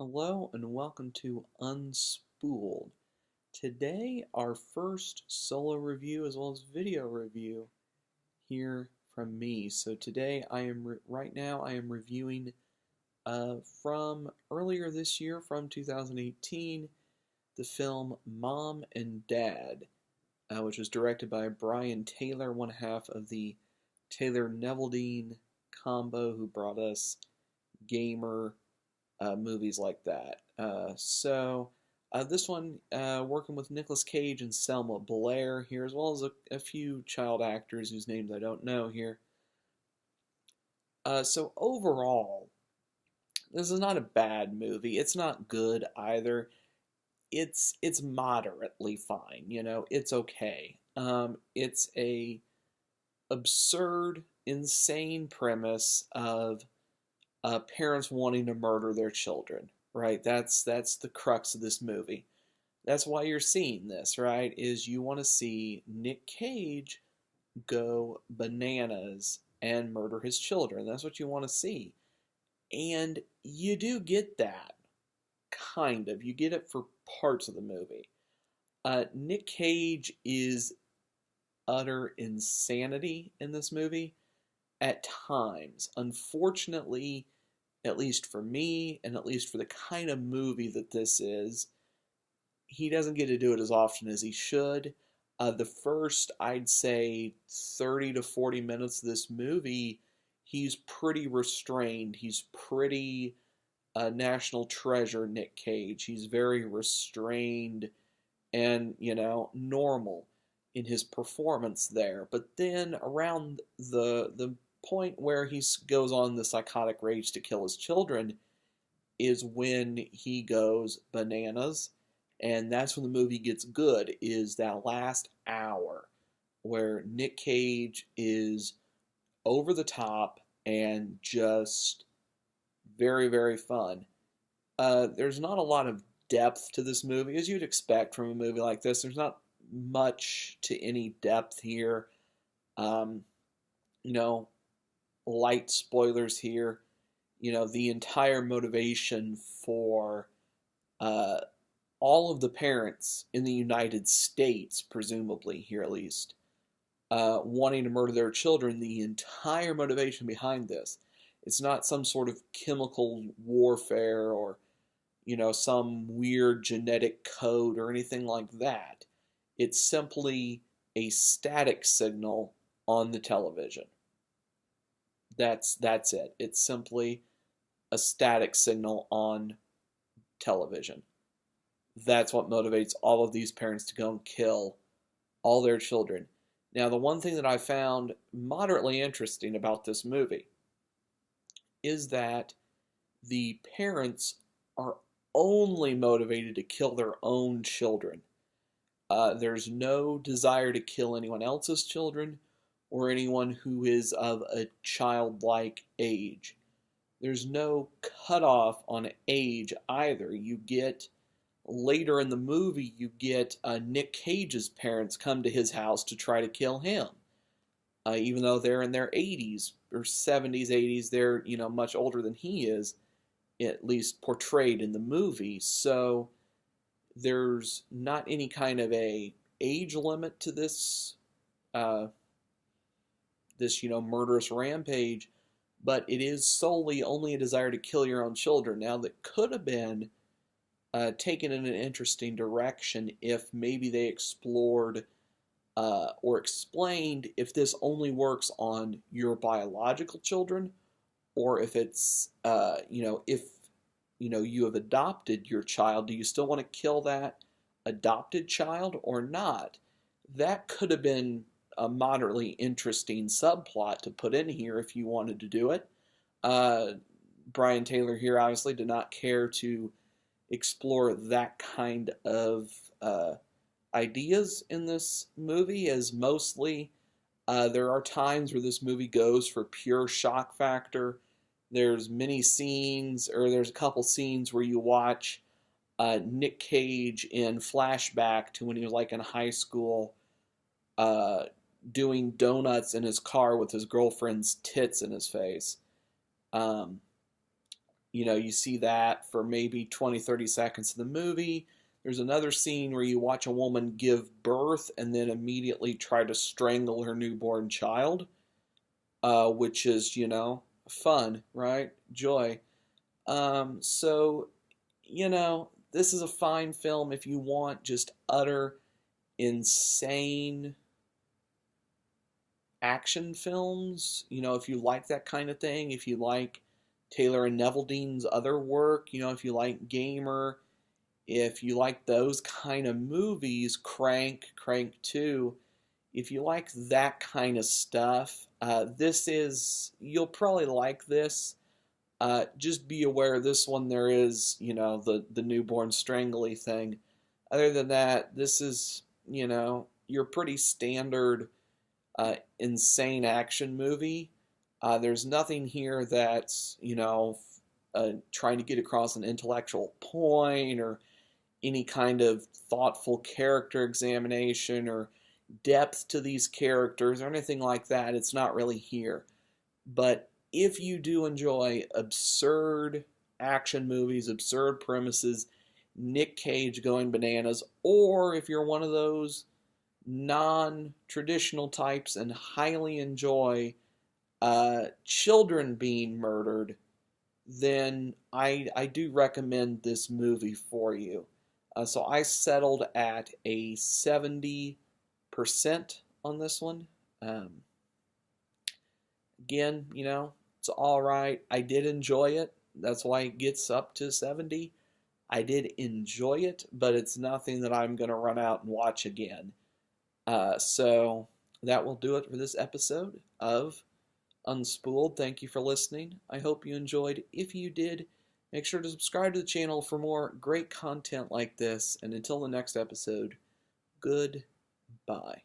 Hello and welcome to Unspooled. Today, our first solo review as well as video review here from me. So today, right now I am reviewing from earlier this year, from 2018, the film Mom and Dad, which was directed by Brian Taylor, one half of the Taylor-Neveldine combo who brought us Gamer movies like that. This one, working with Nicolas Cage and Selma Blair here, as well as a few child actors whose names I don't know here. So overall, this is not a bad movie. It's not good either. It's moderately fine. It's okay. It's a absurd, insane premise of parents wanting to murder their children, right? That's the crux of this movie. That's why you're seeing this, right? Is you want to see Nick Cage go bananas and murder his children. That's what you want to see. And you do get that, kind of. You get it for parts of the movie. Nick Cage is utter insanity in this movie at times. Unfortunately, at least for me, and at least for the kind of movie that this is, he doesn't get to do it as often as he should. The first, I'd say, 30 to 40 minutes of this movie, he's pretty restrained. He's pretty national treasure, Nick Cage. He's very restrained and, normal in his performance there. But then around the point where he goes on the psychotic rage to kill his children is when he goes bananas, and that's when the movie gets good, is that last hour where Nick Cage is over the top and just very, very fun. There's not a lot of depth to this movie, as you'd expect from a movie like this. There's not much to any depth here. Um, you know, Light spoilers here. The entire motivation for all of the parents in the United States, presumably here at least, wanting to murder their children, the entire motivation behind this, it's not some sort of chemical warfare or, some weird genetic code or anything like that. It's simply a static signal on the television. That's it. It's simply a static signal on television. That's what motivates all of these parents to go and kill all their children. Now, the one thing that I found moderately interesting about this movie is that the parents are only motivated to kill their own children. There's no desire to kill anyone else's children or anyone who is of a childlike age. There's no cutoff on age either. You get, later in the movie, you get Nick Cage's parents come to his house to try to kill him. Even though they're in their 80s or 70s, 80s, they're, much older than he is, at least portrayed in the movie. So there's not any kind of a age limit to this murderous rampage, but it is solely only a desire to kill your own children. Now, that could have been taken in an interesting direction if maybe they explored or explained if this only works on your biological children, or if it's, if, you have adopted your child, do you still want to kill that adopted child or not? That could have been a moderately interesting subplot to put in here if you wanted to do it. Brian Taylor here obviously did not care to explore that kind of ideas in this movie, as mostly there are times where this movie goes for pure shock factor. There's many scenes, or there's a couple scenes where you watch Nick Cage in flashback to when he was like in high school, doing donuts in his car with his girlfriend's tits in his face. You see that for maybe 20, 30 seconds of the movie. There's another scene where you watch a woman give birth and then immediately try to strangle her newborn child, which is, fun, right? Joy. So, this is a fine film if you want just utter insane action films. If you like that kind of thing, if you like Taylor and Neveldeen's other work, if you like Gamer, if you like those kind of movies, Crank 2, if you like that kind of stuff, you'll probably like this. Just be aware this one there is, the newborn strangly thing. Other than that, this is, your pretty standard insane action movie. There's nothing here that's, trying to get across an intellectual point or any kind of thoughtful character examination or depth to these characters or anything like that. It's not really here. But if you do enjoy absurd action movies, absurd premises, Nick Cage going bananas, or if you're one of those non-traditional types and highly enjoy children being murdered, then I do recommend this movie for you. So I settled at a 70% on this one. Again, it's all right. I did enjoy it. That's why it gets up to 70. I did enjoy it, but it's nothing that I'm going to run out and watch again. So that will do it for this episode of Unspooled. Thank you for listening. I hope you enjoyed. If you did, make sure to subscribe to the channel for more great content like this. And until the next episode, goodbye.